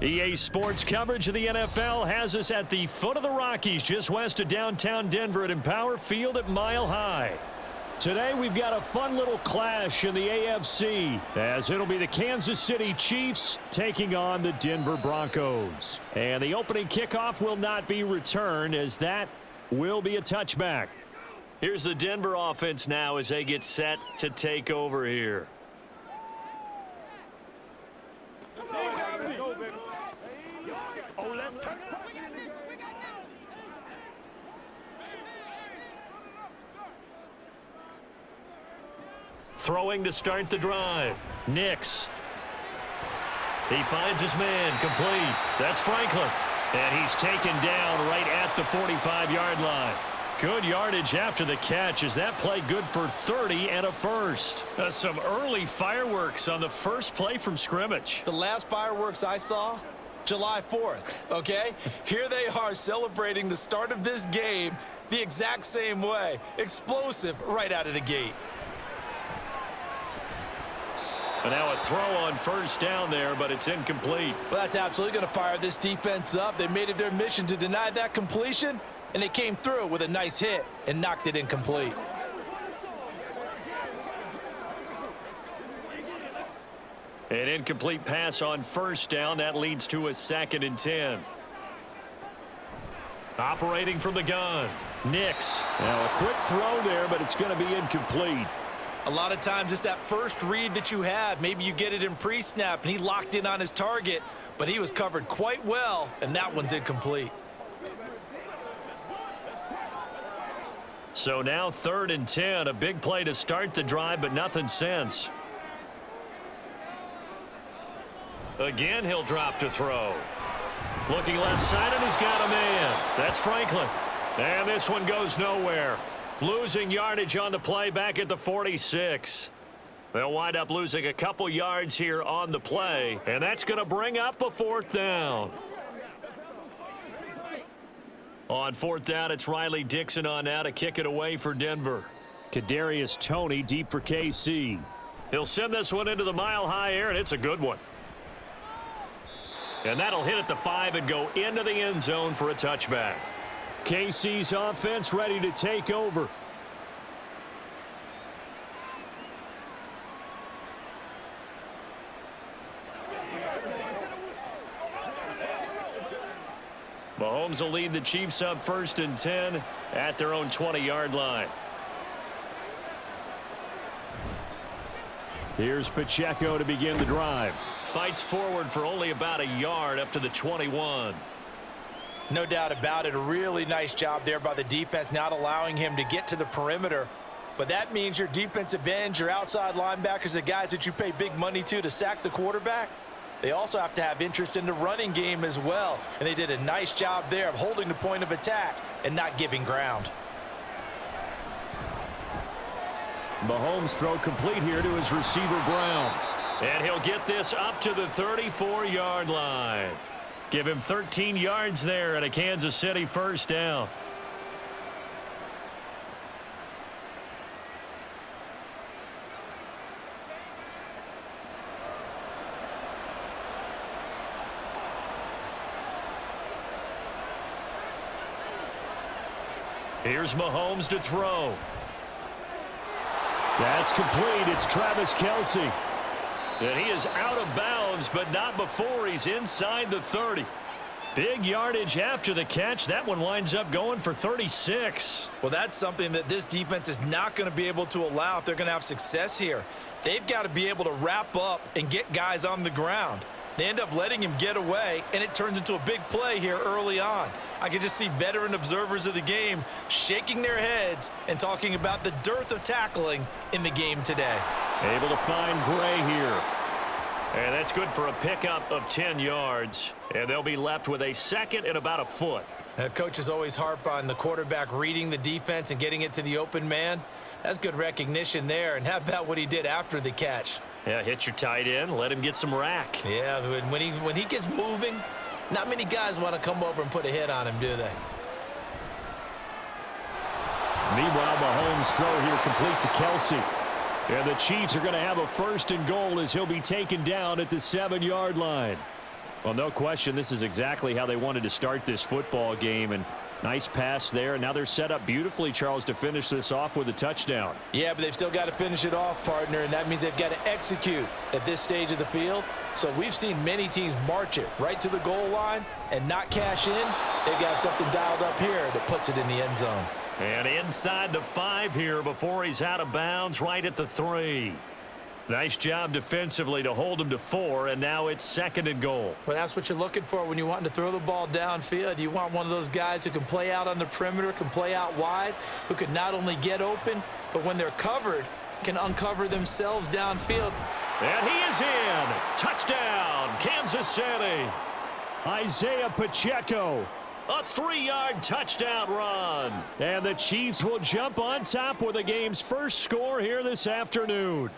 EA Sports coverage of the NFL has us at the foot of the Rockies, just west of downtown Denver at Empower Field at Mile High. Today we've got a fun little clash in the AFC, as it'll be the Kansas City Chiefs taking on the Denver Broncos. And the opening kickoff will not be returned, as that will be a touchback. Here's the Denver offense now as they get set to take over here. Throwing to start the drive. Nix. He finds his man, complete. That's Franklin. And he's taken down right at the 45-yard line. Good yardage after the catch. Is that play good for 30 and a first? Some early fireworks on the first play from scrimmage. The last fireworks I saw, July 4th, okay? Here they are celebrating the start of this game the exact same way. Explosive right out of the gate. And now a throw on first down there, but it's incomplete. Well, that's absolutely going to fire this defense up. They made it their mission to deny that completion, and they came through with a nice hit and knocked it incomplete. An incomplete pass on first down. That leads to a 2nd and 10. Operating from the gun. Nix. Now a quick throw there, but it's going to be incomplete. A lot of times it's that first read that you had. Maybe you get it in pre-snap, and he locked in on his target, but he was covered quite well, and that one's incomplete. So now 3rd and 10, a big play to start the drive, but nothing since. Again, he'll drop to throw. Looking left side, and he's got a man. That's Franklin. And this one goes nowhere. Losing yardage on the play back at the 46. They'll wind up losing a couple yards here on the play, and that's going to bring up a 4th down. On 4th down, it's Riley Dixon on now to kick it away for Denver. Kadarius Toney deep for KC. He'll send this one into the mile-high air, and it's a good one. And that'll hit at the 5 and go into the end zone for a touchback. KC's offense ready to take over. Mahomes will lead the Chiefs up 1st and 10 at their own 20-yard line. Here's Pacheco to begin the drive. Fights forward for only about a yard up to the 21. No doubt about it. A really nice job there by the defense, not allowing him to get to the perimeter. But that means your defensive ends, your outside linebackers, the guys that you pay big money to sack the quarterback, they also have to have interest in the running game as well. And they did a nice job there of holding the point of attack and not giving ground. Mahomes throw complete here to his receiver Brown. And he'll get this up to the 34-yard line. Give him 13 yards there and a Kansas City 1st down. Here's Mahomes to throw. That's complete. It's Travis Kelce. And he is out of bounds, but not before he's inside the 30. Big yardage after the catch. That one winds up going for 36. Well, that's something that this defense is not going to be able to allow if they're going to have success here. They've got to be able to wrap up and get guys on the ground. They end up letting him get away, and it turns into a big play here early on. I can just see veteran observers of the game shaking their heads and talking about the dearth of tackling in the game today. Able to find Gray here. And that's good for a pickup of 10 yards. And they'll be left with a 2nd and about a foot. Coaches always harp on the quarterback reading the defense and getting it to the open man. That's good recognition there. And how about what he did after the catch? Yeah, hit your tight end, let him get some rack. Yeah, when he gets moving, not many guys want to come over and put a hit on him, do they? Meanwhile, Mahomes' throw here complete to Kelce. And the Chiefs are going to have a 1st and goal as he'll be taken down at the 7-yard line. Well, no question, this is exactly how they wanted to start this football game, and nice pass there. Now they're set up beautifully, Charles, to finish this off with a touchdown. Yeah, but they've still got to finish it off, partner, and that means they've got to execute at this stage of the field. So we've seen many teams march it right to the goal line and not cash in. They've got something dialed up here that puts it in the end zone. And inside the 5 here before he's out of bounds, right at the 3. Nice job defensively to hold him to 4, and now it's 2nd and goal. Well, that's what you're looking for when you want to throw the ball downfield. You want one of those guys who can play out on the perimeter, can play out wide, who can not only get open, but when they're covered, can uncover themselves downfield. And he is in. Touchdown, Kansas City. Isaiah Pacheco. A 3-yard touchdown run. And the Chiefs will jump on top with the game's first score here this afternoon.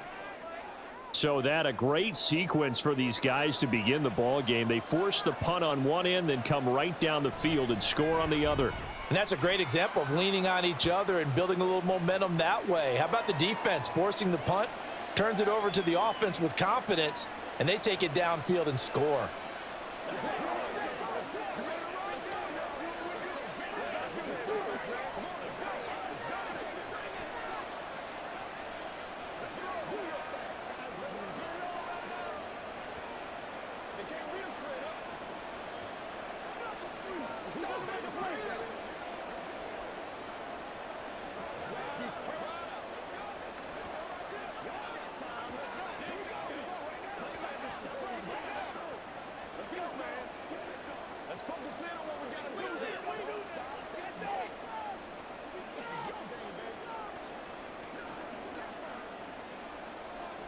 So that a great sequence for these guys to begin the ball game. They force the punt on one end, then come right down the field and score on the other. And that's a great example of leaning on each other and building a little momentum that way. How about the defense forcing the punt, turns it over to the offense with confidence, and they take it downfield and score.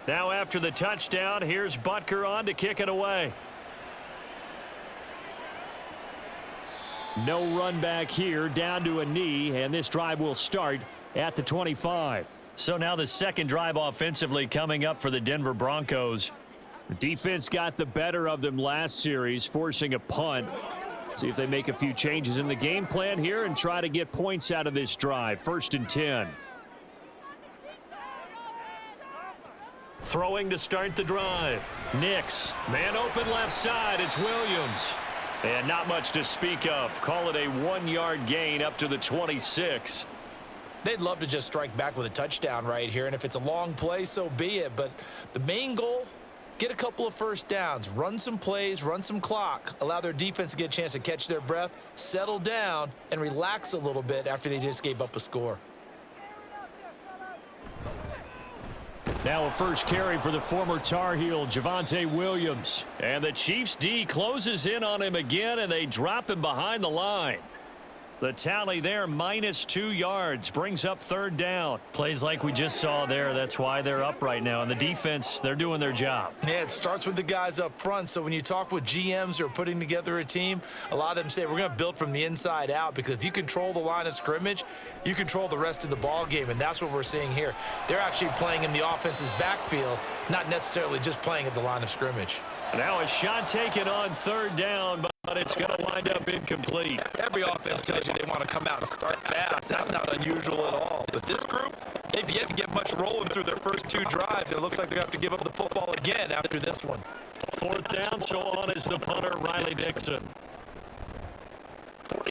Now after the touchdown, here's Butker on to kick it away. No run back here, down to a knee, and this drive will start at the 25. So now the second drive offensively coming up for the Denver Broncos. The defense got the better of them last series, forcing a punt. See if they make a few changes in the game plan here and try to get points out of this drive. 1st and 10. Throwing to start the drive. Nix. Man open left side. It's Williams. And not much to speak of. Call it a 1-yard gain up to the 26. They'd love to just strike back with a touchdown right here, and if it's a long play, so be it. But the main goal, get a couple of first downs, run some plays, run some clock, allow their defense to get a chance to catch their breath, settle down, and relax a little bit after they just gave up a score. Now a first carry for the former Tar Heel, Javonte Williams. And the Chiefs D closes in on him again, and they drop him behind the line. The tally there, -2 yards, brings up 3rd down. Plays like we just saw there. That's why they're up right now. And the defense, they're doing their job. Yeah, it starts with the guys up front. So when you talk with GMs who are putting together a team, a lot of them say we're going to build from the inside out, because if you control the line of scrimmage, you control the rest of the ball game, and that's what we're seeing here. They're actually playing in the offense's backfield, not necessarily just playing at the line of scrimmage. Now a shot taken on 3rd down, but it's going to wind up incomplete. Every offense tells you they want to come out and start fast. That's not unusual at all. But this group, they've yet to get much rolling through their first 2 drives. It looks like they're going to have to give up the football again after this one. 4th down, so on is the punter, Riley Dixon.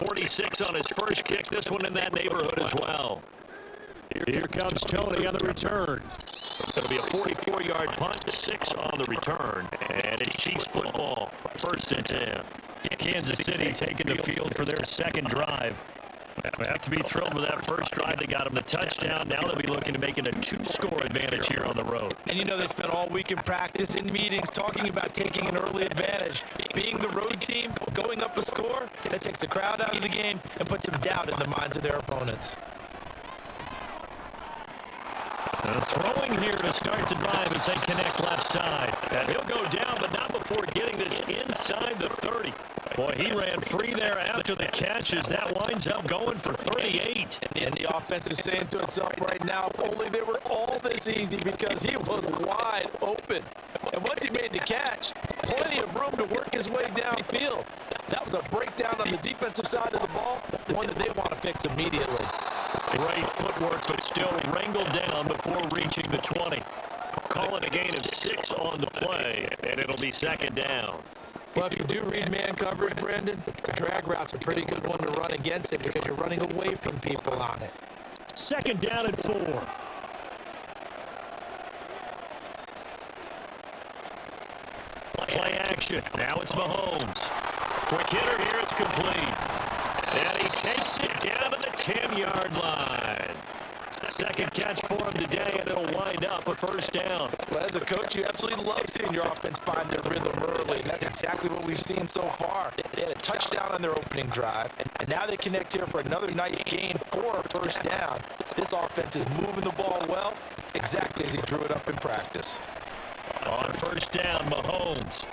46 on his first kick. This one in that neighborhood as well. Here comes Tony on the return. It'll be a 44-yard punt, 6 on the return, and it's Chiefs football, 1st and 10. Kansas City taking the field for their 2nd drive. We have to be thrilled with that first drive. They got them the touchdown. Now they'll be looking to make it a 2-score advantage here on the road. And you know they spent all week in practice, in meetings, talking about taking an early advantage. Being the road team, going up a score, that takes the crowd out of the game and puts some doubt in the minds of their opponents. Throwing here to start the drive as they connect left side. And he'll go down, but not before getting this inside the 30. Boy, he ran free there after the catch as that winds up going for 38. And the offense is saying to itself right now, if only they were all this easy, because he was wide open. And once he made the catch, plenty of room to work his way downfield. That was a breakdown on the defensive side of the ball, one that they want to fix immediately. Great footwork, but still wrangled down before reaching the 20. Call it a gain of 6 on the play, and it'll be 2nd down. Well, if you do read man coverage, Brendan, the drag route's a pretty good one to run against it because you're running away from people on it. Second down and 4. Play action. Now it's Mahomes. Quick hitter here. It's complete. And he takes it down to the 10-yard line. Second catch for him today, and it'll wind up a first down. Well, as a coach, you absolutely love seeing your offense find their rhythm early, and that's exactly what we've seen so far. They had a touchdown on their opening drive, and now they connect here for another nice gain for a first down. This offense is moving the ball well, exactly as he drew it up in practice. On first down, Mahomes.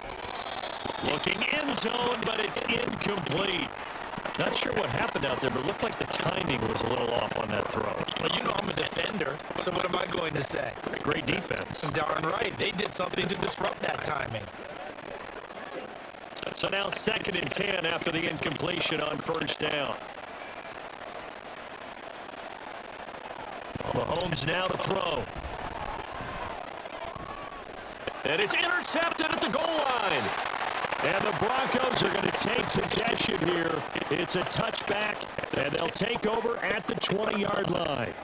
Looking end zone, but it's incomplete. Not sure what happened out there, but it looked like the timing was a little off on that throw. Well, you know I'm a defender, so what am I going to say? Great defense. Darn right. They did something to disrupt that timing. So now 2nd and 10 after the incompletion on first down. Mahomes now to throw. And it's intercepted at the goal line. And the Broncos are going to take possession here. It's a touchback, and they'll take over at the 20-yard line.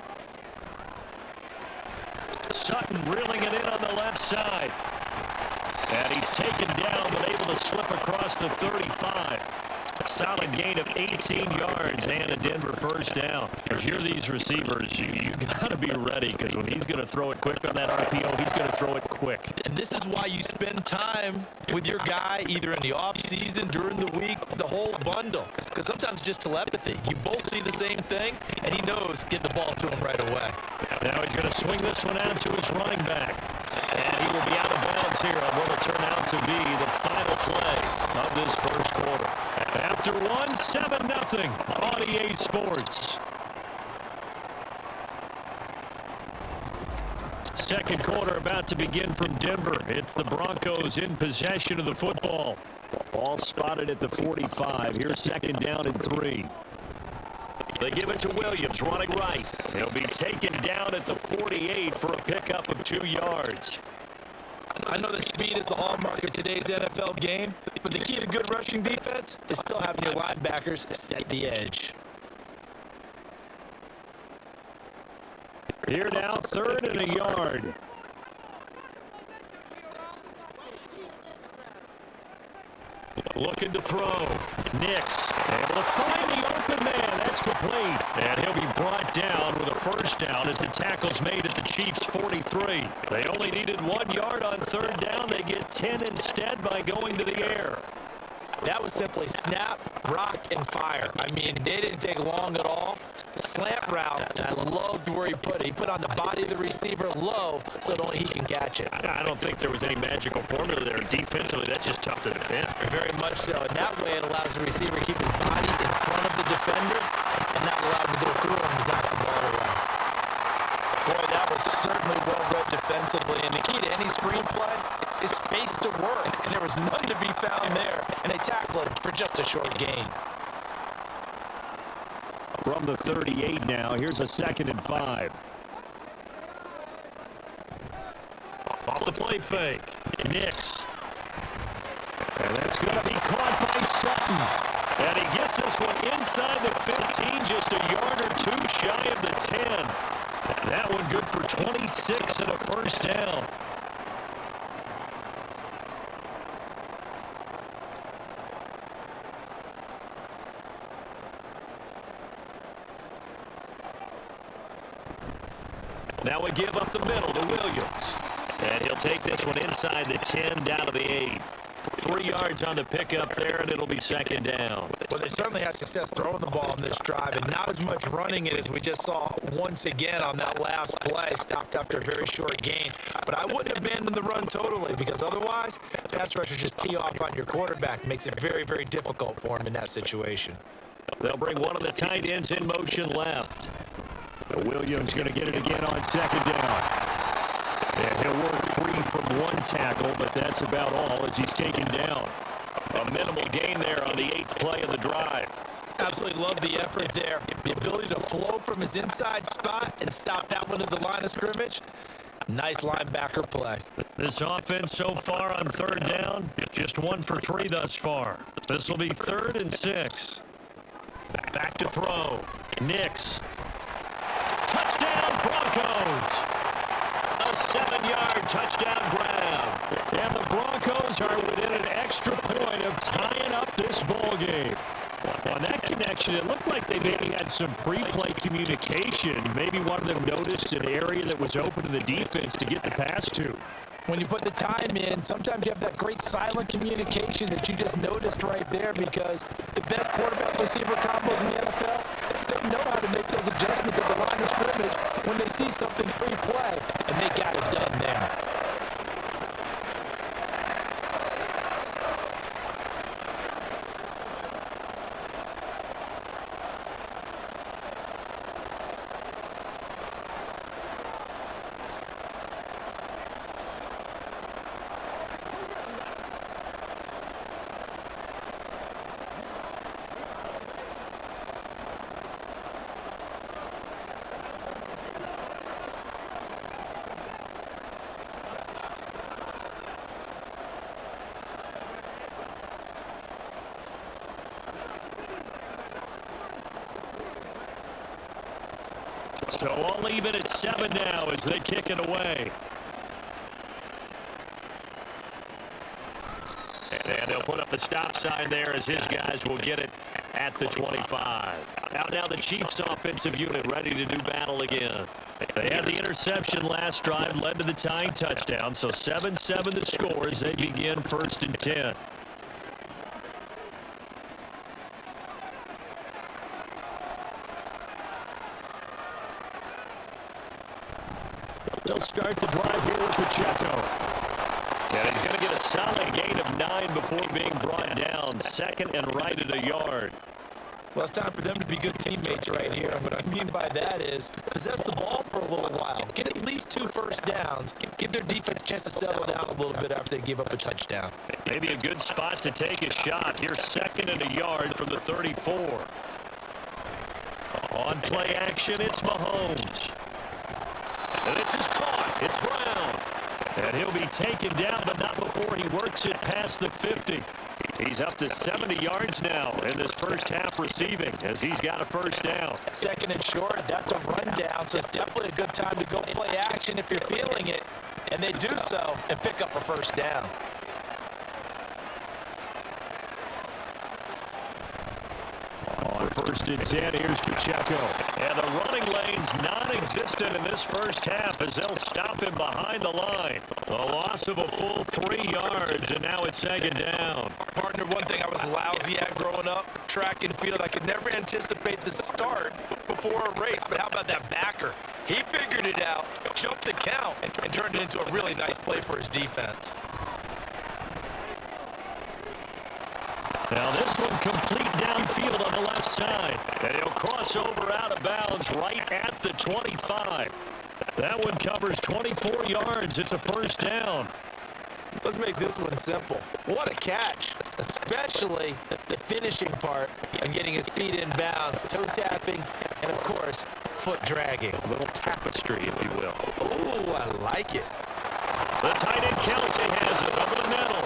Sutton reeling it in on the left side. And he's taken down, but able to slip across the 35. Solid gain of 18 yards and a Denver first down. If you're these receivers, you got to be ready, because when he's going to throw it quick on that RPO, he's going to throw it quick. And this is why you spend time with your guy either in the offseason, during the week, the whole bundle. Because sometimes it's just telepathy. You both see the same thing, and he knows get the ball to him right away. Now he's going to swing this one out to his running back. And he will be out of bounds here on what will turn out to be the final play of this first quarter. After 7-0 on EA Sports. Second quarter about to begin from Denver. It's the Broncos in possession of the football. Ball spotted at the 45. Here's 2nd down and 3. They give it to Williams, running right. He'll be taken down at the 48 for a pickup of 2 yards. I know that speed is the hallmark of today's NFL game, but the key to good rushing defense is still having your linebackers set the edge. Here now, 3rd and a yard. Looking to throw. Nix able to find the open man. That's complete. And he'll be brought down with a first down as the tackle's made at the Chiefs' 43. They only needed 1 yard on 3rd down. They get 10 instead by going to the air. That was simply snap, rock, and fire. I mean, they didn't take long at all. Slant route, and I loved where he put it. He put on the body of the receiver low so that only he can catch it. I don't think there was any magical formula there. Defensively, that's just tough to defend. Very much so. And that way it allows the receiver to keep his body in front of the defender and not allow him to go through him to knock the ball away. Boy, that was certainly well read defensively. And the key to any screenplay is space to work. And there was none to be found there. And they tackled it for just a short gain. From the 38 now, here's a 2nd and 5. Off the play fake. Nix. And that's going to be caught by Sutton. And he gets this one inside the 15, just a yard or 2 shy of the 10. And that one good for 26 and a first down. Now we give up the middle to Williams. And he'll take this one inside the 10 down to the 8. 3 yards on the pickup there, and it'll be 2nd down. Well, they certainly had success throwing the ball on this drive, and not as much running it as we just saw once again on that last play, stopped after a very short gain. But I wouldn't abandon the run totally, because otherwise, pass rushers just tee off on your quarterback. Makes it very, very difficult for him in that situation. They'll bring one of the tight ends in motion left. Williams going to get it again on 2nd down. And he'll work free from 1 tackle, but that's about all as he's taken down. A minimal gain there on the 8th play of the drive. Absolutely love the effort there. The ability to flow from his inside spot and stop that one at the line of scrimmage. Nice linebacker play. This offense so far on third down, just 1 for 3 thus far. This will be 3rd and 6. Back to throw. Nix. Touchdown, Broncos. A 7-yard touchdown grab. And the Broncos are within an extra point of tying up this ball game. On that connection, it looked like they maybe had some pre-play communication. Maybe one of them noticed an area that was open to the defense to get the pass to. When you put the time in, sometimes you have that great silent communication that you just noticed right there, because the best quarterback-receiver combos in the NFL, they know how to make those adjustments at the line of scrimmage when they see something pre-play, and they got it done there. So all even at 7 now as they kick it away. And they'll put up the stop sign there as his guys will get it at the 25. Out now the Chiefs offensive unit ready to do battle again. They had the interception last drive, led to the tying touchdown. So 7-7 the score as they begin 1st and 10. They'll start the drive here with Pacheco. And he's going to get a solid gain of 9 before being brought down. 2nd and right at a yard. Well, it's time for them to be good teammates right here. And what I mean by that is possess the ball for a little while. Get at least 2 first downs. Give their defense a chance to settle down a little bit after they give up a touchdown. Maybe a good spot to take a shot. Here's 2nd and a yard from the 34. On play action, it's Mahomes. And this is caught. It's Brown. And he'll be taken down, but not before he works it past the 50. He's up to 70 yards now in this first half receiving as he's got a first down. 2nd and short, that's a rundown, so it's definitely a good time to go play action if you're feeling it. And they do so and pick up a first down. On 1st and 10, here's Pacheco. And the running lane's non-existent in this first half as they'll stop him behind the line. A loss of a full 3 yards, and now it's 2nd down. Partner, one thing I was lousy at growing up, track and field, I could never anticipate the start before a race, but how about that backer? He figured it out, jumped the count, and turned it into a really nice play for his defense. Now this one complete downfield on the left side. And he'll cross over out of bounds right at the 25. That one covers 24 yards. It's a first down. Let's make this one simple. What a catch, especially the finishing part and getting his feet in bounds, toe tapping, and of course, foot dragging. A little tapestry, if you will. Ooh, I like it. The tight end Kelsey has it over the middle.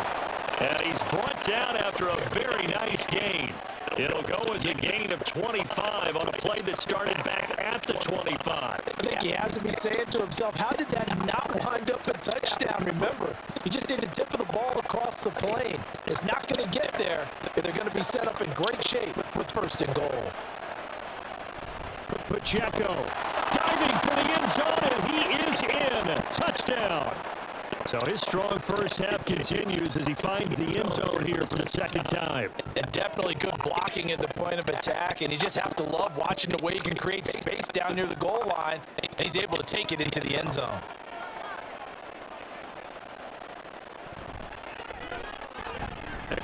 And he's brought down after a very nice gain. It'll go as a gain of 25 on a play that started back at the 25. I think he has to be saying to himself, how did that not wind up a touchdown? Remember, he just did the tip of the ball across the plane. It's not going to get there. They're going to be set up in great shape with 1st and goal. Pacheco diving for the end zone, and he is in. Touchdown. So his strong first half continues as he finds the end zone here for the 2nd time. And definitely good blocking at the point of attack, and you just have to love watching the way he can create space down near the goal line, and he's able to take it into the end zone.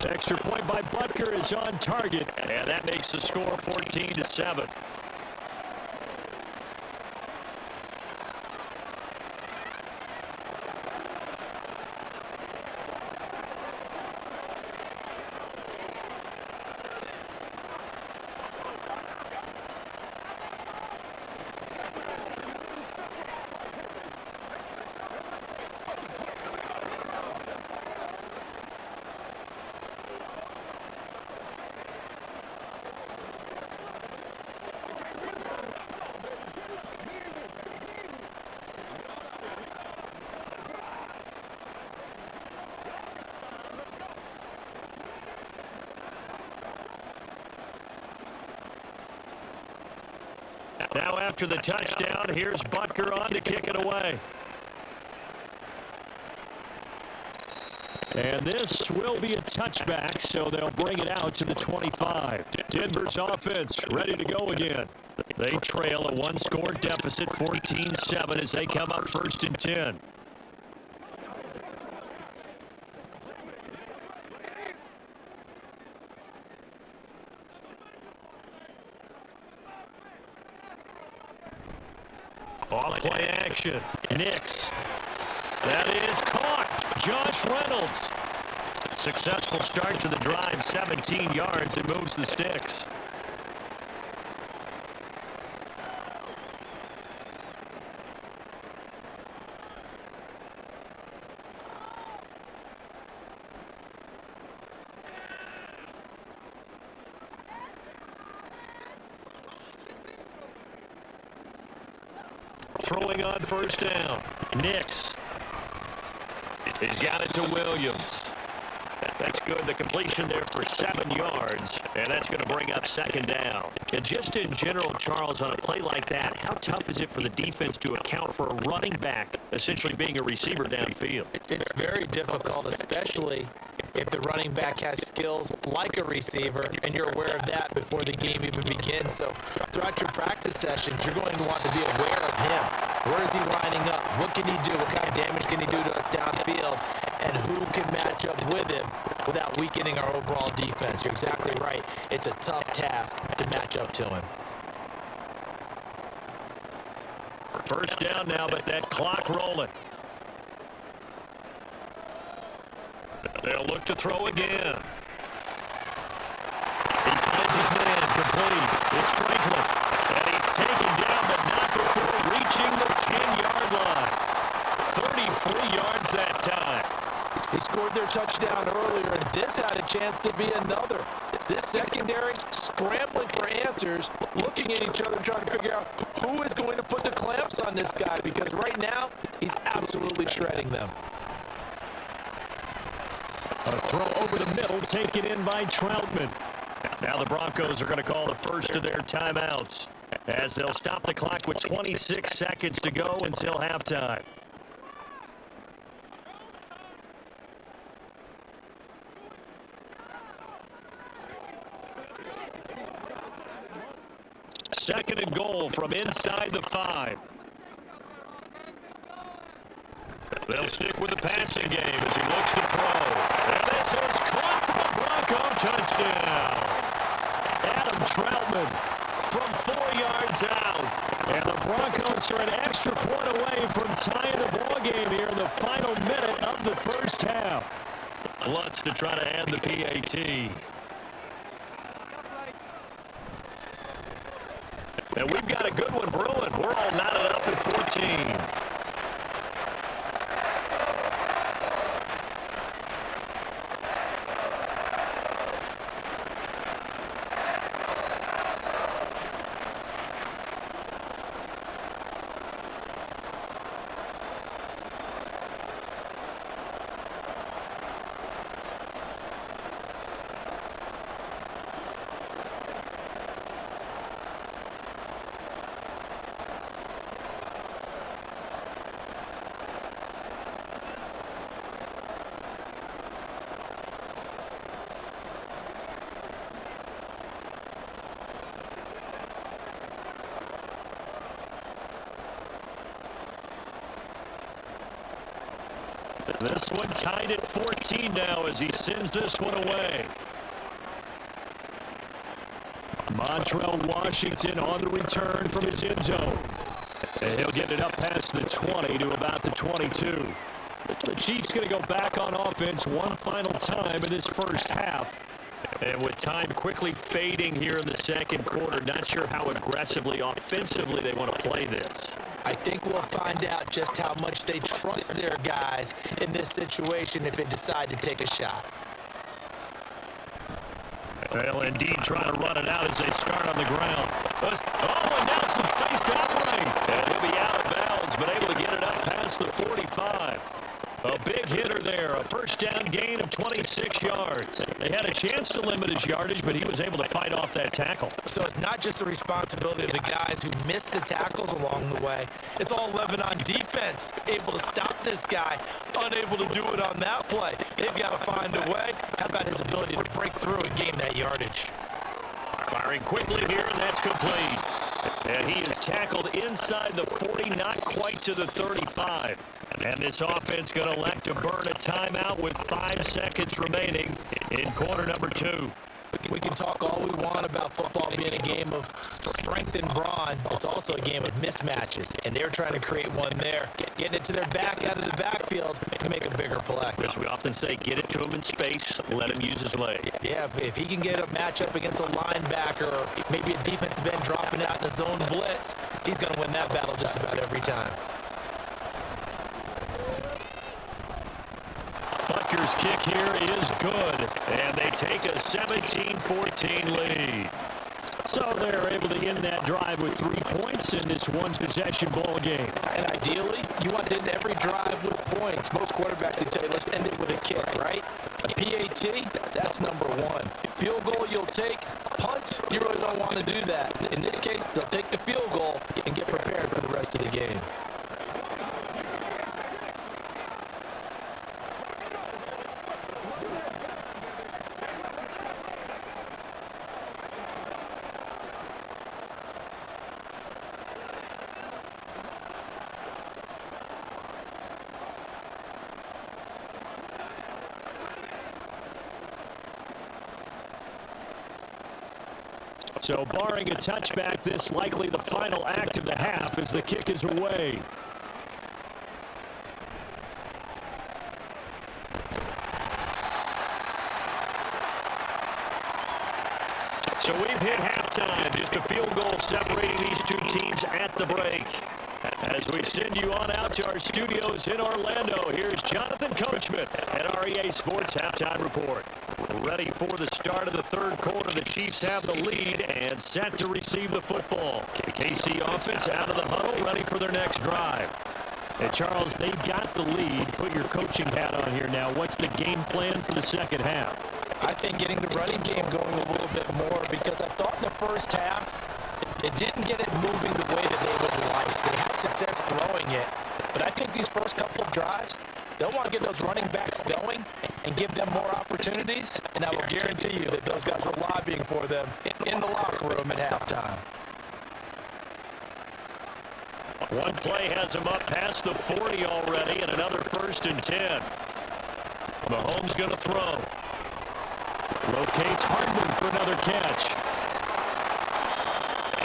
Extra point by Butker is on target, and that makes the score 14-7. after the touchdown. Here's Butker on to kick it away. And this will be a touchback, so they'll bring it out to the 25. Denver's offense ready to go again. They trail a one-score deficit, 14-7, as they come up 1st and 10. Off play action. Nix. That is caught. Josh Reynolds. Successful start to the drive, 17 yards. It moves the sticks. Throwing on 1st down. Nix. He's got it to Williams. That's good. The completion there for 7 yards, and that's going to bring up 2nd down. And just in general, Charles, on a play like that, how tough is it for the defense to account for a running back essentially being a receiver downfield? It's very difficult, especially if the running back has skills like a receiver, and you're aware of that before the game even begins. So throughout your practice sessions, you're going to want to be aware of him. Where is he lining up? What can he do? What kind of damage can he do to us downfield? And who can match up with him without weakening our overall defense? You're exactly right. It's a tough task to match up to him. 1st down now, but that clock rolling. They'll look to throw again. He finds his man complete. It's Franklin. And he's taken down, but not before reaching the 10-yard line. 33 yards that time. He scored their touchdown earlier, and this had a chance to be another. This secondary scrambling for answers, looking at each other, trying to figure out who is going to put the clamps on this guy, because right now, he's absolutely shredding them. A throw over the middle, taken in by Troutman. Now the Broncos are going to call the first of their timeouts, as they'll stop the clock with 26 seconds to go until halftime. Second and goal from inside the 5. They'll stick with the passing game as he looks to throw. And this is caught for a Bronco touchdown. Adam Troutman from 4 yards out. And the Broncos are an extra point away from tying the ball game here in the final minute of the 1st half. Lutz to try to end the PAT. And we've got a good one brewing. We're all knotted up at 14. This one tied at 14 now as he sends this one away. Montrell Washington on the return from his end zone. And he'll get it up past the 20 to about the 22. The Chiefs going to go back on offense one final time in this 1st half. And with time quickly fading here in the 2nd quarter, not sure how aggressively, offensively they want to play this. I think we'll find out just how much they trust their guys in this situation if they decide to take a shot. They'll indeed try to run it out as they start on the ground. Oh, and now some space to operate. And he'll be out of bounds, but able to get it up past the 45. A big hitter there, a 1st down gain of 26 6 yards. They had a chance to limit his yardage, but he was able to fight off that tackle. So it's not just the responsibility of the guys who missed the tackles along the way. It's all 11 on defense, able to stop this guy, unable to do it on that play. They've got to find a way. How about his ability to break through and gain that yardage? Firing quickly here, and that's complete. And he is tackled inside the 40, not quite to the 35. And this offense going to elect to burn a timeout with 5 seconds remaining in quarter number 2. We can talk all we want about football being a game of strength and brawn. It's also a game of mismatches, and they're trying to create one there, getting it to their back out of the backfield to make a bigger play. As we often say, get it to him in space, let him use his leg. Yeah, if he can get a matchup against a linebacker or maybe a defensive end dropping out in a zone blitz, he's going to win that battle just about every time. Butker's kick here is good, and they take a 17-14 lead. So they're able to end that drive with 3 points in this one-possession ball game. And ideally, you want to end every drive with points. Most quarterbacks would tell you, let's end it with a kick, right? A PAT, that's number 1. Field goal you'll take. Punt, you really don't want to do that. In this case, they'll take the field goal and get prepared for the rest of the game. So barring a touchback, this likely the final act of the half as the kick is away. So we've hit halftime. Just a field goal separating these two teams at the break. As we send you on out to our studios in Orlando, here's Jonathan Coachman at REA Sports Halftime Report. Ready for the start of the third quarter. The Chiefs have the lead and set to receive the football. KC offense out of the huddle, ready for their next drive. And Charles, they've got the lead. Put your coaching hat on here now. What's the game plan for the second half? I think getting the running game going a little bit more, because I thought in the first half it didn't get it moving the way that they would like. They had success throwing it, but I think these first couple of drives, they'll want to get those running backs going and give them more opportunities, and I will guarantee you that those guys were lobbying for them in the locker room at halftime. One play has him up past the 40 already, and another 1st and 10. Mahomes going to throw. Locates Hardman for another catch.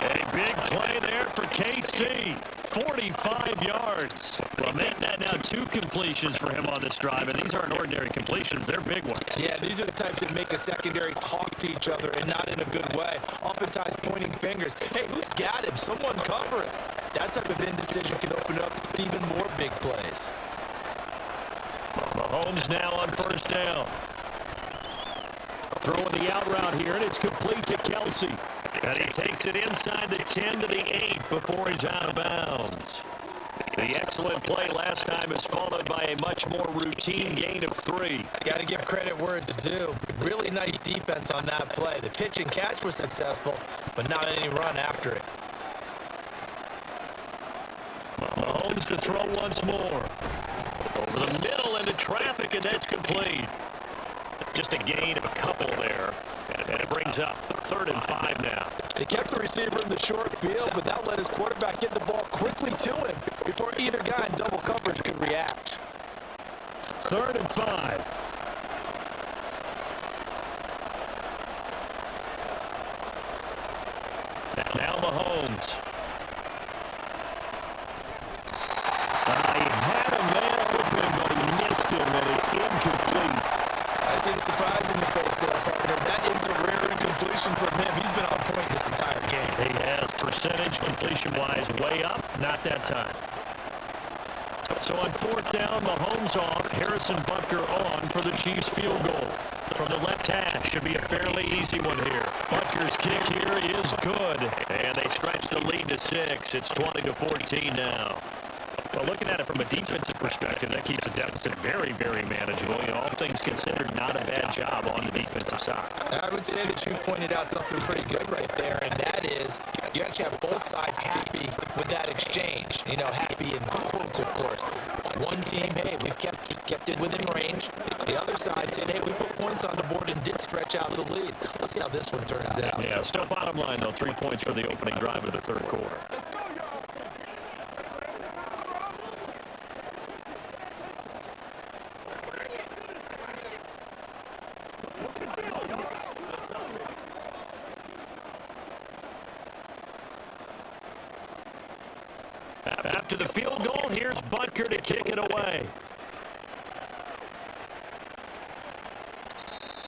A big play there for KC. 45 yards. Well, make that now 2 completions for him on this drive, and these aren't ordinary completions. They're big ones. Yeah, these are the types that make a secondary talk to each other, and not in a good way. Oftentimes pointing fingers. Hey, who's got him? Someone cover it. That type of indecision can open up to even more big plays. Mahomes now on 1st down. Throwing the out route here, and it's complete to Kelsey. And he takes it inside the 10 to the 8 before he's out of bounds. The excellent play last time is followed by a much more routine gain of 3. Got to give credit where it's due. Really nice defense on that play. The pitch and catch was successful, but not any run after it. Mahomes to throw once more. Over the middle into traffic, and that's complete. Just a gain of a couple there. And it brings up 3rd and 5 now. He kept the receiver in the short field, but that let his quarterback get the ball quickly to him before either guy in double coverage could react. 3rd and 5. Now Mahomes. He had a man open, but he missed him, and it's incomplete. I see the surprise in your face there, partner. That is a rare incompletion from him. He's been on point this entire game. He has percentage completion-wise way up. Not that time. So on 4th down, Mahomes off. Harrison Butker on for the Chiefs field goal. From the left hash, should be a fairly easy one here. Butker's kick here is good. And they stretch the lead to 6. It's 20-14 now. Well, looking at it from a defensive perspective, that keeps the deficit very, very manageable. You know, all things considered, not a bad job on the defensive side. I would say that you pointed out something pretty good right there, and that is you actually have both sides happy with that exchange. You know, happy in quotes, of course. One team, hey, we've kept it within range. The other side said, hey, we put points on the board and did stretch out the lead. Let's see how this one turns out. Yeah, still bottom line, though, 3 points for the opening drive of the third quarter. After the field goal, here's Butker to kick it away.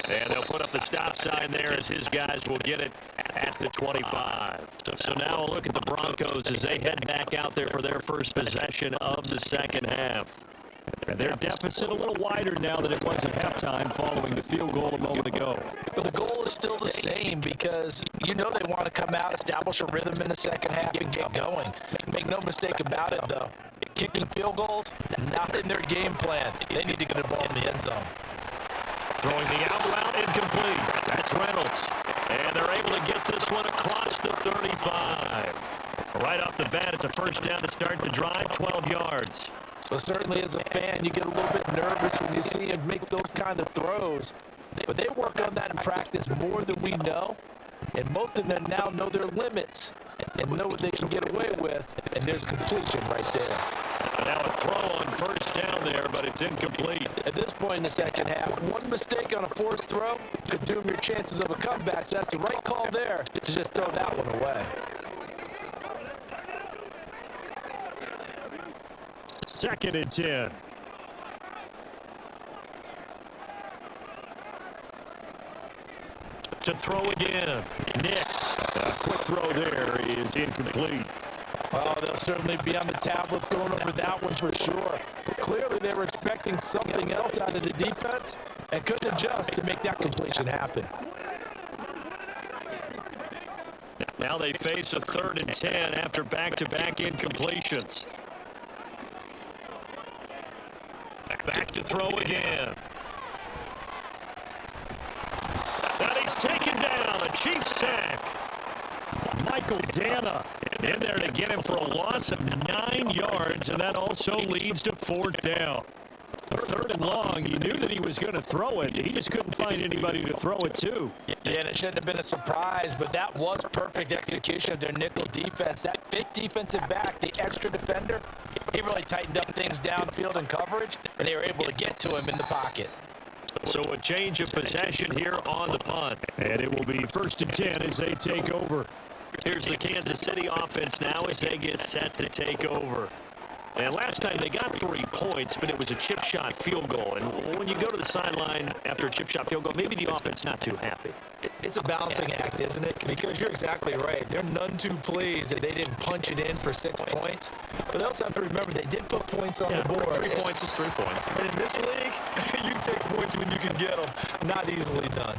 And they'll put up the stop sign there as his guys will get it at the 25. So now a look at the Broncos as they head back out there for their first possession of the second half. And their deficit a little wider now than it was at halftime following the field goal a moment ago. But the goal is still the same because you know they want to come out, establish a rhythm in the second half, and get going. Make no mistake about it, though. Kicking field goals, not in their game plan. They need to get the ball in the end zone. Throwing the out route incomplete. That's Reynolds. And they're able to get this one across the 35. Right off the bat, it's a first down to start the drive, 12 yards. So certainly as a fan, you get a little bit nervous when you see him make those kind of throws. But they work on that in practice more than we know. And most of them now know their limits and know what they can get away with. And there's completion right there. Now a throw on first down there, but it's incomplete. At this point in the second half, one mistake on a forced throw could doom your chances of a comeback. So that's the right call there to just throw that one away. Second and 10. To throw again. Nix. A quick throw there is incomplete. Well, they'll certainly be on the tablets going over that one for sure. Clearly, they were expecting something else out of the defense and couldn't adjust to make that completion happen. Now they face a 3rd and 10 after back-to-back incompletions. Back to throw again. And he's taken down. A Chiefs sack. Michael Dana in there to get him for a loss of 9 yards, and that also leads to 4th down. A 3rd and long, he knew that he was going to throw it. He just couldn't find anybody to throw it to. Yeah, and it shouldn't have been a surprise, but that was perfect execution of their nickel defense. That fake defensive back, the extra defender, he really tightened up things downfield and coverage, and they were able to get to him in the pocket. So a change of possession here on the punt. And it will be 1st and 10 as they take over. Here's the Kansas City offense now as they get set to take over. And last time they got 3 points, but it was a chip shot field goal. And when you go to the sideline after a chip shot field goal, maybe the offense not too happy. It's a balancing act, isn't it? Because you're exactly right. They're none too pleased that they didn't punch it in for 6 points. But they also have to remember they did put points on the board. 3 points is 3 points. And in this league, you take points when you can get them. Not easily done.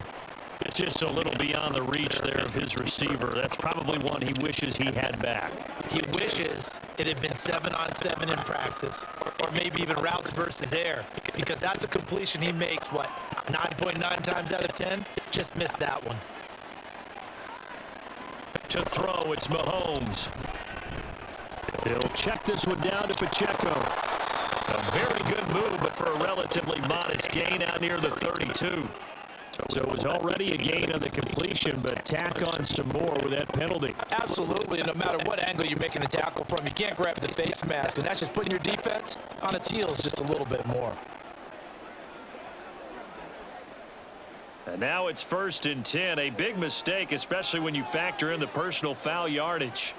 It's just a little beyond the reach there of his receiver. That's probably one he wishes he had back. He wishes it had been 7-on-7 in practice, or maybe even routes versus air, because that's a completion he makes, 9.9 times out of 10? Just missed that one. To throw, it's Mahomes. He'll check this one down to Pacheco. A very good move, but for a relatively modest gain out near the 32. So it was already a gain on the completion, but tack on some more with that penalty. Absolutely, and no matter what angle you're making a tackle from, you can't grab the face mask, and that's just putting your defense on its heels just a little bit more. And now it's 1st and 10, a big mistake, especially when you factor in the personal foul yardage.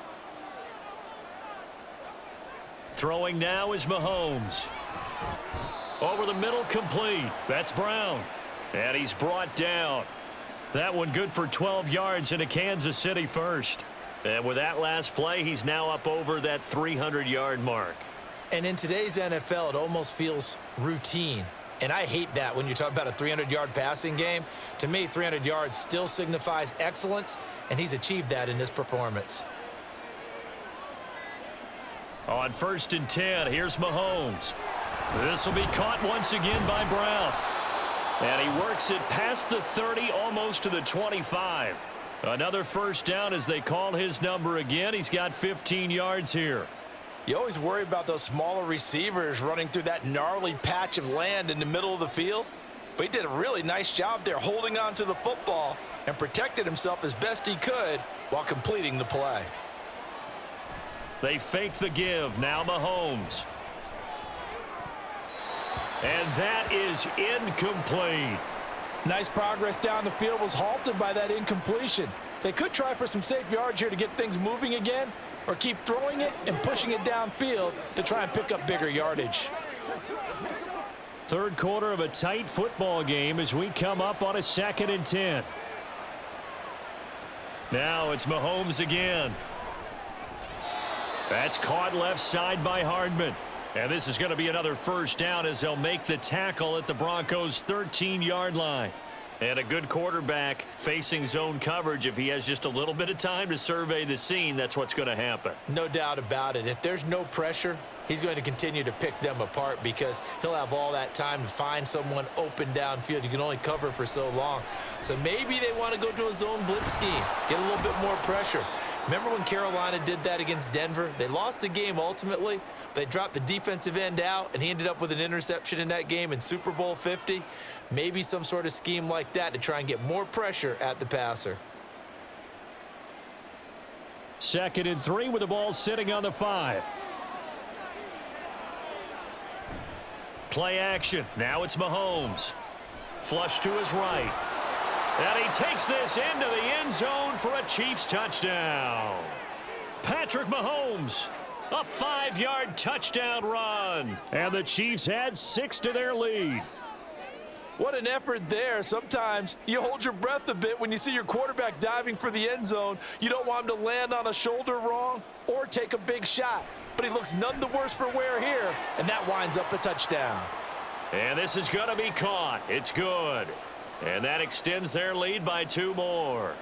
Throwing now is Mahomes. Over the middle, complete. That's Brown. And he's brought down. That one good for 12 yards into Kansas City first. And with that last play, he's now up over that 300-yard mark. And in today's NFL, it almost feels routine. And I hate that when you talk about a 300-yard passing game. To me, 300 yards still signifies excellence, and he's achieved that in this performance. On 1st and 10, here's Mahomes. This will be caught once again by Brown. And he works it past the 30, almost to the 25. Another first down as they call his number again. He's got 15 yards here. You always worry about those smaller receivers running through that gnarly patch of land in the middle of the field. But he did a really nice job there holding on to the football and protected himself as best he could while completing the play. They fake the give. Now Mahomes. And that is incomplete. Nice progress down the field was halted by that incompletion. They could try for some safe yards here to get things moving again, or keep throwing it and pushing it downfield to try and pick up bigger yardage. Third quarter of a tight football game as we come up on a 2nd and 10. Now it's Mahomes again. That's caught left side by Hardman. And this is going to be another first down as they'll make the tackle at the Broncos' 13-yard line. And a good quarterback facing zone coverage. If he has just a little bit of time to survey the scene, that's what's going to happen. No doubt about it. If there's no pressure, he's going to continue to pick them apart because he'll have all that time to find someone open downfield. You can only cover for so long. So maybe they want to go to a zone blitz scheme, get a little bit more pressure. Remember when Carolina did that against Denver? They lost the game ultimately. They dropped the defensive end out, and he ended up with an interception in that game in Super Bowl 50. Maybe some sort of scheme like that to try and get more pressure at the passer. 2nd and 3 with the ball sitting on the 5. Play action. Now it's Mahomes. Flush to his right. And he takes this into the end zone for a Chiefs touchdown. Patrick Mahomes. A 5-yard touchdown run. And the Chiefs add 6 to their lead. What an effort there. Sometimes you hold your breath a bit when you see your quarterback diving for the end zone. You don't want him to land on a shoulder wrong or take a big shot. But he looks none the worse for wear here, and that winds up a touchdown. And this is going to be caught. It's good. And that extends their lead by 2 more.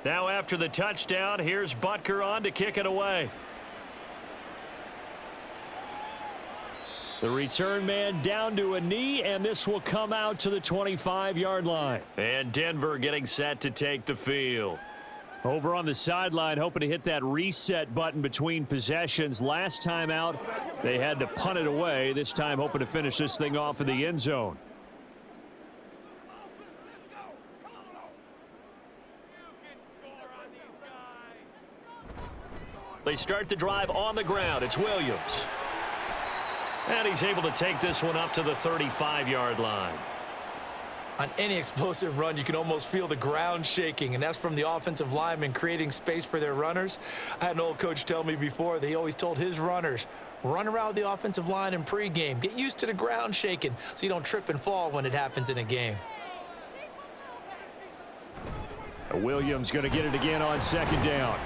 Now after the touchdown, here's Butker on to kick it away. The return man down to a knee, and this will come out to the 25-yard line. And Denver getting set to take the field. Over on the sideline, hoping to hit that reset button between possessions. Last time out, they had to punt it away. This time hoping to finish this thing off in the end zone. They start the drive on the ground. It's Williams. And he's able to take this one up to the 35-yard line. On any explosive run, you can almost feel the ground shaking, and that's from the offensive linemen creating space for their runners. I had an old coach tell me before, they always told his runners, run around the offensive line in pregame. Get used to the ground shaking so you don't trip and fall when it happens in a game. Williams going to get it again on 2nd down.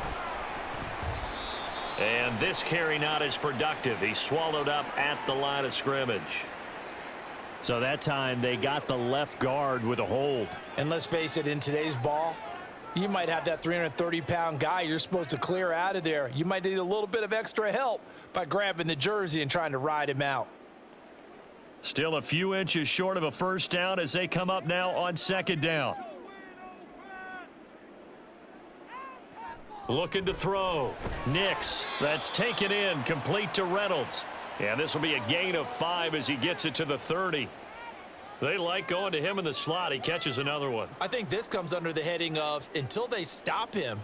And this carry not as productive. He swallowed up at the line of scrimmage. So that time they got the left guard with a hold. And let's face it, in today's ball, you might have that 330-pound guy you're supposed to clear out of there. You might need a little bit of extra help by grabbing the jersey and trying to ride him out. Still a few inches short of a first down as they come up now on 2nd down. Looking to throw. Nix. That's taken in. Complete to Reynolds. And this will be a gain of 5 as he gets it to the 30. They like going to him in the slot. He catches another one. I think this comes under the heading of until they stop him,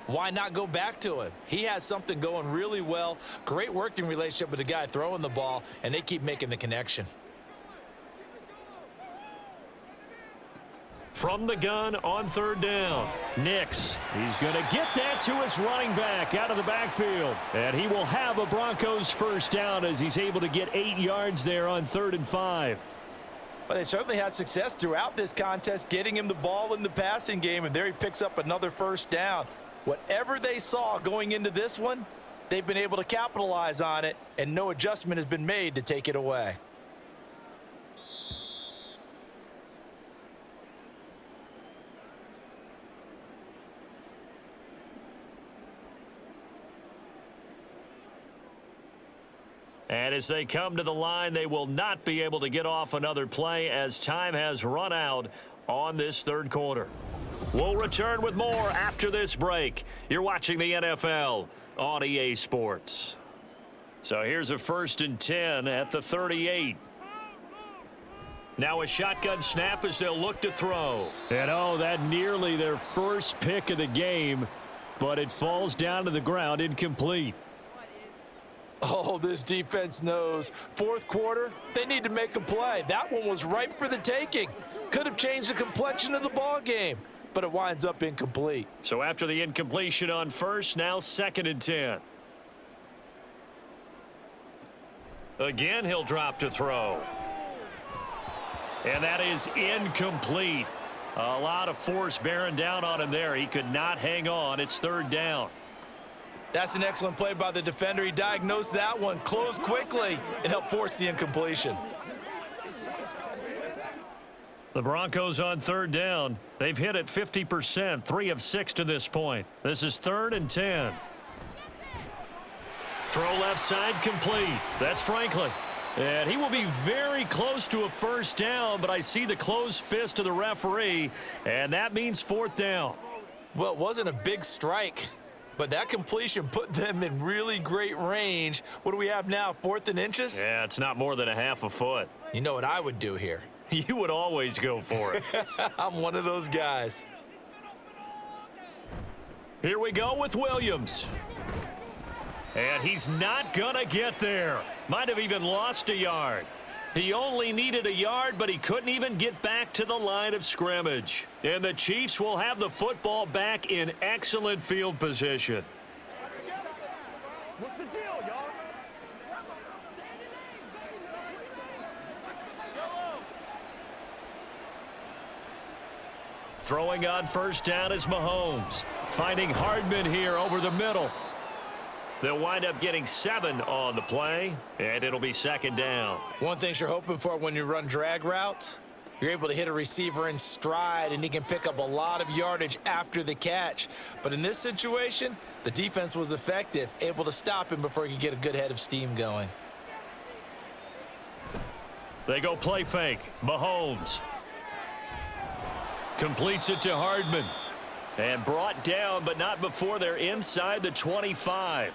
why not go back to him? He has something going really well. Great working relationship with the guy throwing the ball, and they keep making the connection. From the gun on third down. Nix, he's going to get that to his running back out of the backfield. And he will have a Broncos first down as he's able to get 8 yards there on 3rd and 5. Well, they certainly had success throughout this contest getting him the ball in the passing game, and there he picks up another first down. Whatever they saw going into this one, they've been able to capitalize on it, and no adjustment has been made to take it away. And as they come to the line, they will not be able to get off another play as time has run out on this third quarter. We'll return with more after this break. You're watching the NFL on EA Sports. So here's a 1st and 10 at the 38. Now a shotgun snap as they'll look to throw. And oh, that nearly their first pick of the game, but it falls down to the ground incomplete. Oh, this defense knows. 4th quarter, they need to make a play. That one was ripe for the taking. Could have changed the complexion of the ball game, but it winds up incomplete. So after the incompletion on first, now 2nd and 10. Again, he'll drop to throw. And that is incomplete. A lot of force bearing down on him there. He could not hang on. It's 3rd down. That's an excellent play by the defender. He diagnosed that one, closed quickly, and helped force the incompletion. The Broncos on 3rd down. They've hit it 50%, 3 of 6 to this point. This is 3rd and 10. Throw left side complete. That's Franklin. And he will be very close to a first down, but I see the closed fist of the referee, and that means 4th down. Well, it wasn't a big strike, but that completion put them in really great range. What do we have now, 4th and inches? Yeah, it's not more than a half a foot. You know what I would do here? You would always go for it. I'm one of those guys. Here we go with Williams. And he's not going to get there. Might have even lost a yard. He only needed a yard, but he couldn't even get back to the line of scrimmage. And the Chiefs will have the football back in excellent field position. What's the deal, y'all? Throwing on first down is Mahomes. Finding Hardman here over the middle. They'll wind up getting 7 on the play, and it'll be 2nd down. One thing you're hoping for when you run drag routes, you're able to hit a receiver in stride, and he can pick up a lot of yardage after the catch. But in this situation, the defense was effective, able to stop him before he could get a good head of steam going. They go play fake. Mahomes completes it to Hardman. And brought down, but not before they're inside the 25.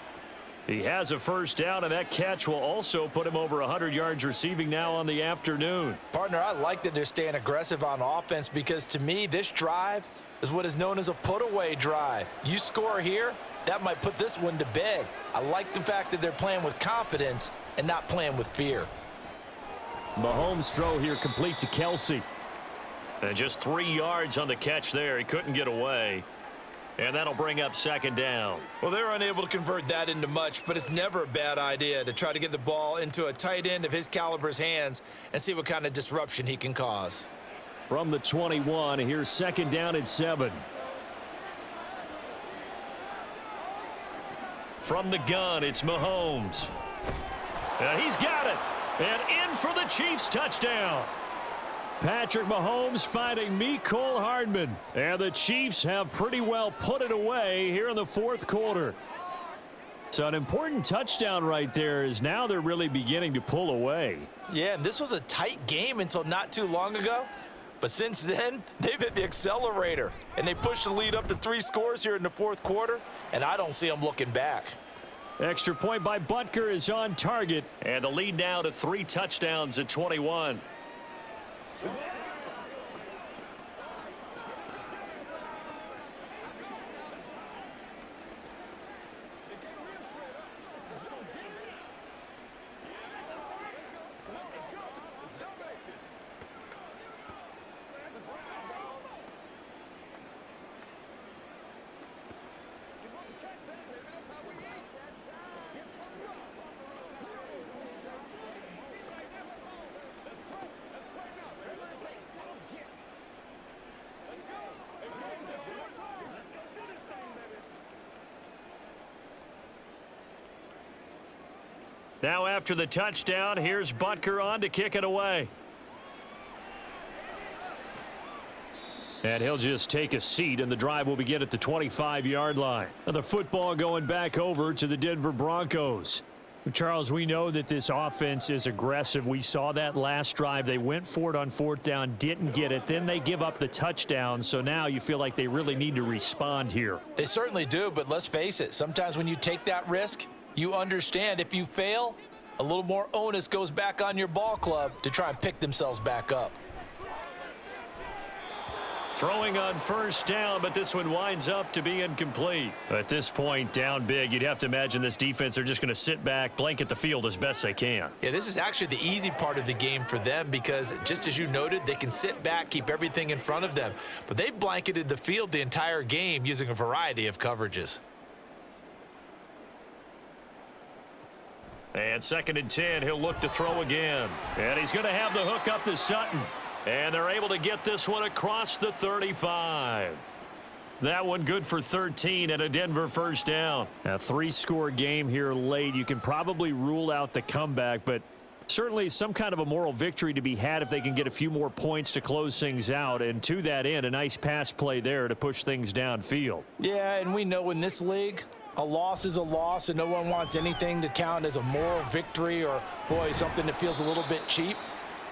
He has a first down, and that catch will also put him over 100 yards receiving now on the afternoon. Partner, I like that they're staying aggressive on offense because, to me, this drive is what is known as a put-away drive. You score here, that might put this one to bed. I like the fact that they're playing with confidence and not playing with fear. Mahomes' throw here complete to Kelsey. And just 3 yards on the catch there. He couldn't get away. And that'll bring up 2nd down. Well, they're unable to convert that into much, but it's never a bad idea to try to get the ball into a tight end of his caliber's hands and see what kind of disruption he can cause. From the 21, here's 2nd down and 7. From the gun, it's Mahomes. And he's got it. And in for the Chiefs touchdown. Patrick Mahomes finding Mecole Hardman. And the Chiefs have pretty well put it away here in the 4th quarter. So an important touchdown right there is now they're really beginning to pull away. Yeah, and this was a tight game until not too long ago. But since then, they've hit the accelerator. And they pushed the lead up to 3 scores here in the 4th quarter. And I don't see them looking back. Extra point by Butker is on target. And the lead now to 3 touchdowns at 21. Now after the touchdown, here's Butker on to kick it away. And he'll just take a seat, and the drive will begin at the 25-yard line. And the football going back over to the Denver Broncos. Charles, we know that this offense is aggressive. We saw that last drive. They went for it on fourth down, didn't get it. Then they give up the touchdown. So now you feel like they really need to respond here. They certainly do, but let's face it. Sometimes when you take that risk, you understand if you fail, a little more onus goes back on your ball club to try and pick themselves back up. Throwing on first down, but this one winds up to be incomplete. At this point, down big, you'd have to imagine this defense are just going to sit back, blanket the field as best they can. Yeah, this is actually the easy part of the game for them because, just as you noted, they can sit back, keep everything in front of them. But they've blanketed the field the entire game using a variety of coverages. And 2nd and 10, he'll look to throw again. And he's going to have the hook up to Sutton. And they're able to get this one across the 35. That one good for 13 and a Denver first down. A 3-score game here late. You can probably rule out the comeback, but certainly some kind of a moral victory to be had if they can get a few more points to close things out. And to that end, a nice pass play there to push things downfield. Yeah, and we know in this league, a loss is a loss, and no one wants anything to count as a moral victory or, boy, something that feels a little bit cheap.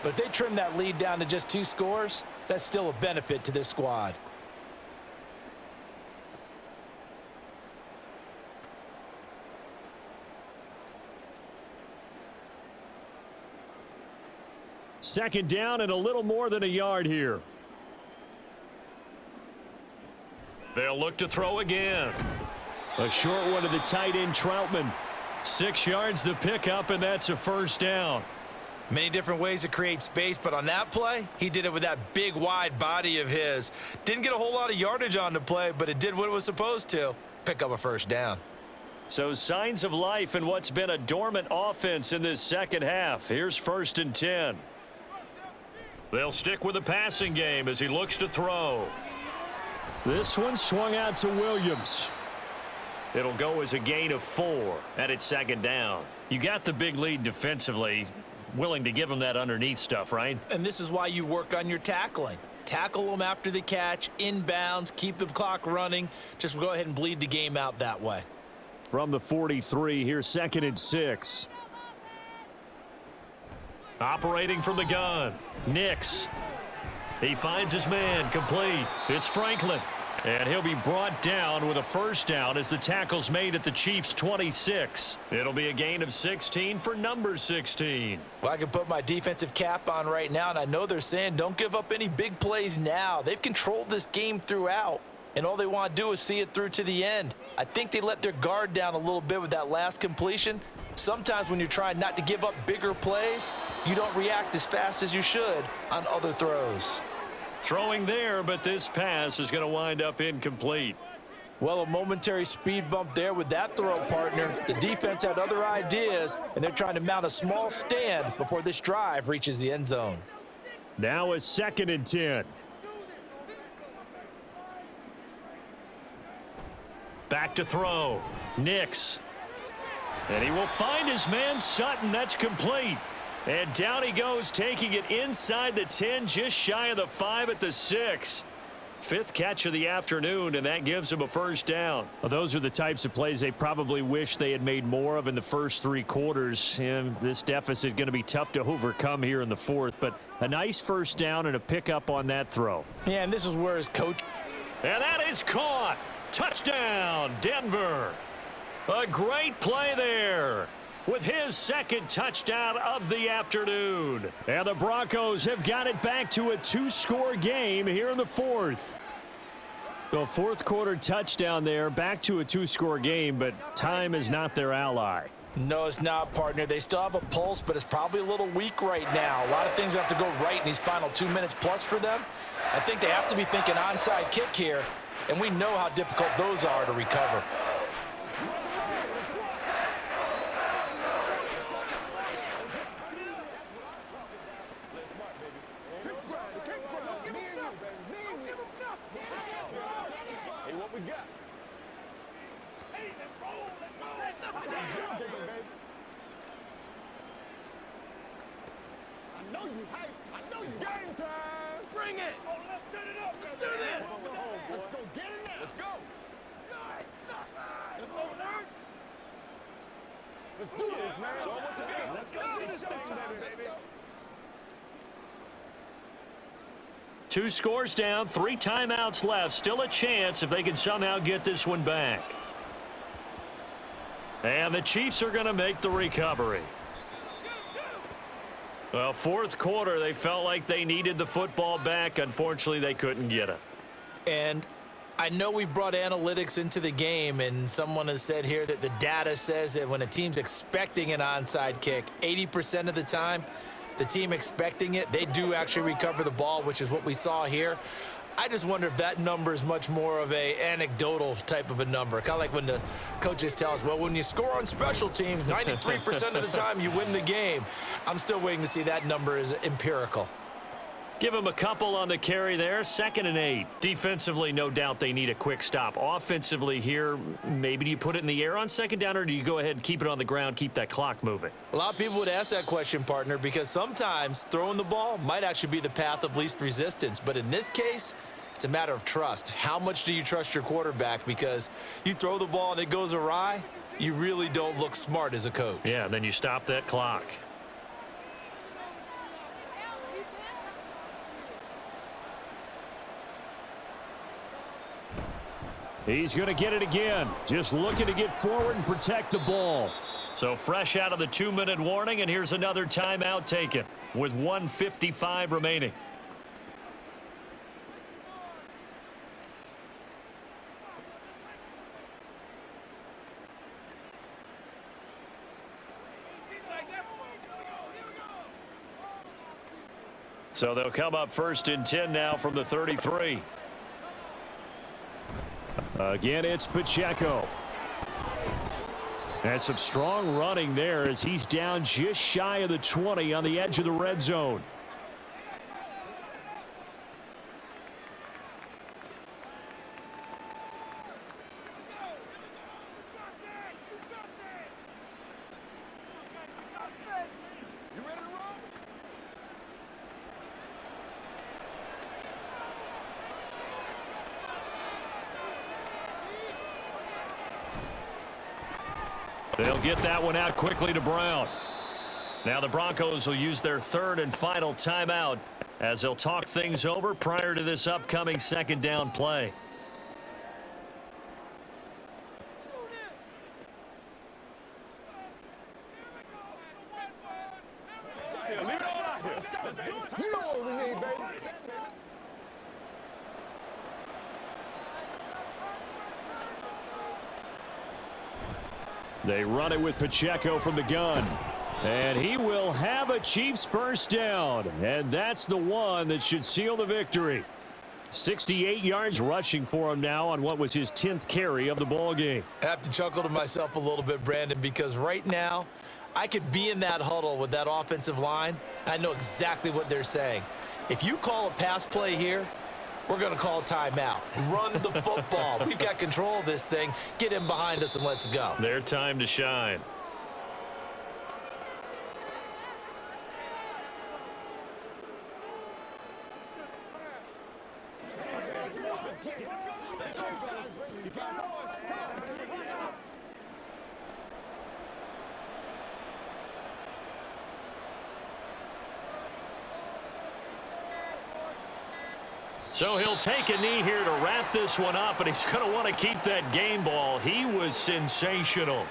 But if they trim that lead down to just 2 scores, that's still a benefit to this squad. Second down and a little more than a yard here. They'll look to throw again. A short one to the tight end, Troutman. 6 yards the pickup, and that's a first down. Many different ways to create space, but on that play, he did it with that big, wide body of his. Didn't get a whole lot of yardage on the play, but it did what it was supposed to. Pick up a first down. So signs of life in what's been a dormant offense in this second half. Here's 1st and 10. They'll stick with the passing game as he looks to throw. This one swung out to Williams. It'll go as a gain of 4, and it's 2nd down. You got the big lead defensively. Willing to give them that underneath stuff, right? And this is why you work on your tackling. Tackle them after the catch, inbounds, keep the clock running. Just go ahead and bleed the game out that way. From the 43, here's 2nd and 6. Operating from the gun, Nix. He finds his man, complete. It's Franklin. And he'll be brought down with a first down as the tackle's made at the Chiefs' 26. It'll be a gain of 16 for number 16. Well, I can put my defensive cap on right now, and I know they're saying don't give up any big plays now. They've controlled this game throughout, and all they want to do is see it through to the end. I think they let their guard down a little bit with that last completion. Sometimes when you're trying not to give up bigger plays, you don't react as fast as you should on other throws. Throwing there, but this pass is going to wind up incomplete. Well, a momentary speed bump there with that throw, partner. The defense had other ideas, and they're trying to mount a small stand before this drive reaches the end zone. Now it's 2nd and 10. Back to throw. Nix. And he will find his man Sutton. That's complete. And down he goes, taking it inside the 10, just shy of the 5 at the 6. 5th catch of the afternoon, and that gives him a first down. Well, those are the types of plays they probably wish they had made more of in the first 3 quarters. And this deficit going to be tough to overcome here in the 4th. But a nice first down and a pickup on that throw. Yeah, and this is where his coach. And that is caught. Touchdown, Denver. A great play there with his 2nd touchdown of the afternoon. And the Broncos have got it back to a 2-score game here in the 4th. The 4th quarter touchdown there, back to a 2-score game, but time is not their ally. No, it's not, partner. They still have a pulse, but it's probably a little weak right now. A lot of things have to go right in these final 2 minutes plus for them. I think they have to be thinking onside kick here, and we know how difficult those are to recover. you hype. I know you game time. Bring it. Oh, let's set it up. Let's do this. Let's go get it now. Let's go. Let's do this, man. Show 'em what you got. Let's go. It's showtime, baby. 2 scores down, 3 timeouts left. Still a chance if they can somehow get this one back. And the Chiefs are going to make the recovery. Well, 4th quarter, they felt like they needed the football back. Unfortunately, they couldn't get it. And I know we brought analytics into the game, and someone has said here that the data says that when a team's expecting an onside kick, 80% of the time, the team expecting it, they do actually recover the ball, which is what we saw here. I just wonder if that number is much more of a anecdotal type of a number. Kind of like when the coaches tell us, well, when you score on special teams, 93% of the time you win the game. I'm still waiting to see that number is empirical. Give them a couple on the carry there. 2nd and 8. Defensively, no doubt they need a quick stop. Offensively here, maybe do you put it in the air on 2nd down, or do you go ahead and keep it on the ground, keep that clock moving? A lot of people would ask that question, partner, because sometimes throwing the ball might actually be the path of least resistance. But in this case, it's a matter of trust. How much do you trust your quarterback? Because you throw the ball and it goes awry, you really don't look smart as a coach. Yeah, and then you stop that clock. He's going to get it again. Just looking to get forward and protect the ball. So fresh out of the 2-minute warning, and here's another timeout taken with 1:55 remaining. So they'll come up 1st and 10 now from the 33. Again, it's Pacheco. And some strong running there as he's down just shy of the 20 on the edge of the red zone. They'll get that one out quickly to Brown. Now the Broncos will use their 3rd and final timeout as they'll talk things over prior to this upcoming 2nd down play. You know what we need, baby. They run it with Pacheco from the gun. And he will have a Chiefs 1st down. And that's the one that should seal the victory. 68 yards rushing for him now on what was his 10th carry of the ball game. I have to chuckle to myself a little bit, Brandon, because right now I could be in that huddle with that offensive line. And I know exactly what they're saying. If you call a pass play here, we're going to call a timeout. Run the football. We've got control of this thing. Get in behind us and let's go. Their time to shine. So he'll take a knee here to wrap this one up, and he's going to want to keep that game ball. He was sensational.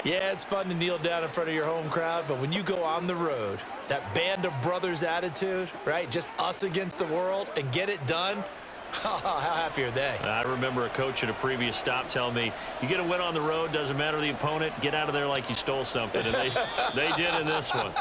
Yeah, it's fun to kneel down in front of your home crowd, but when you go on the road, that band of brothers attitude, right, just us against the world, and get it done, how happy are they? I remember a coach at a previous stop telling me, you get a win on the road, doesn't matter the opponent, get out of there like you stole something, and they did in this one.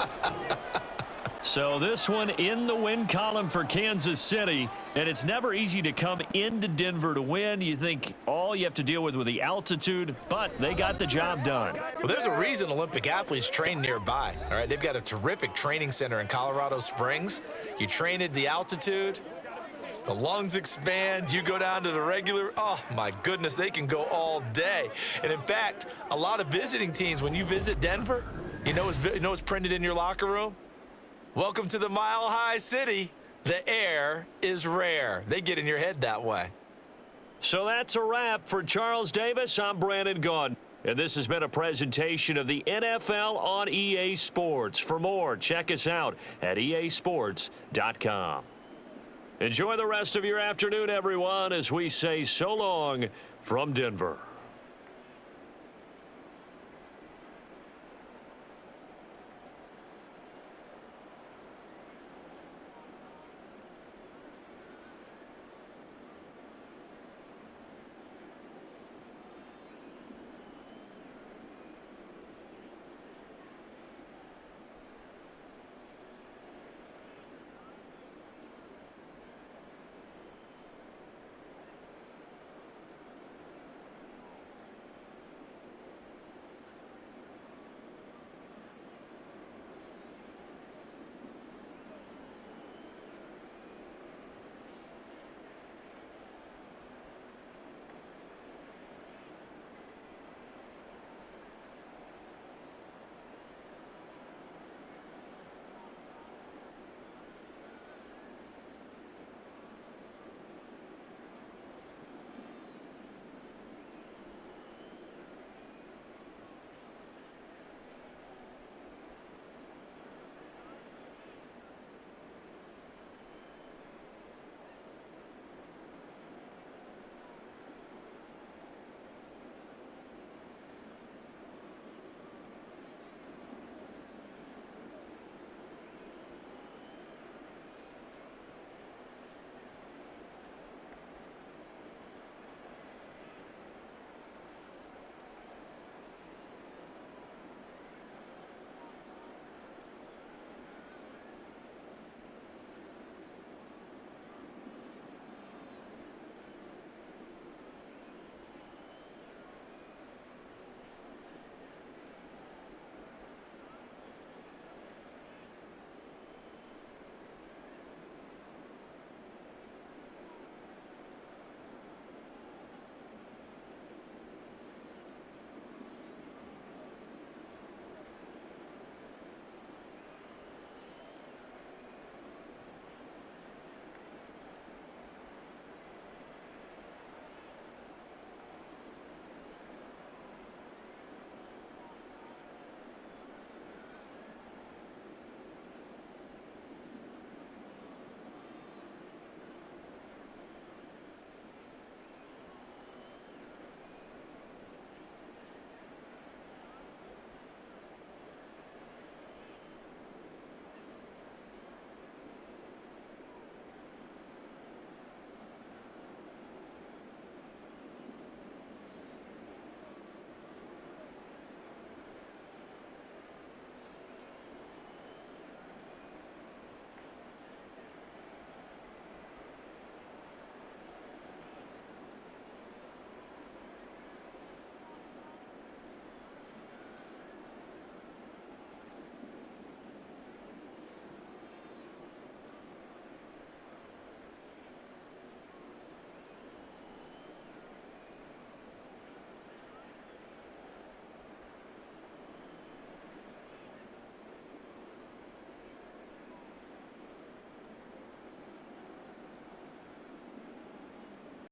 So this one in the win column for Kansas City, and it's never easy to come into Denver to win. You think all you have to deal with the altitude, but they got the job done. Well, there's a reason Olympic athletes train nearby, all right? They've got a terrific training center in Colorado Springs. You train at the altitude, the lungs expand, you go down to the regular, oh my goodness, they can go all day. And in fact, a lot of visiting teams, when you visit Denver, you know what's printed in your locker room? Welcome to the Mile High City. The air is rare. They get in your head that way. So that's a wrap. For Charles Davis, I'm Brandon Gaudin. And this has been a presentation of the NFL on EA Sports. For more, check us out at easports.com. Enjoy the rest of your afternoon, everyone, as we say so long from Denver.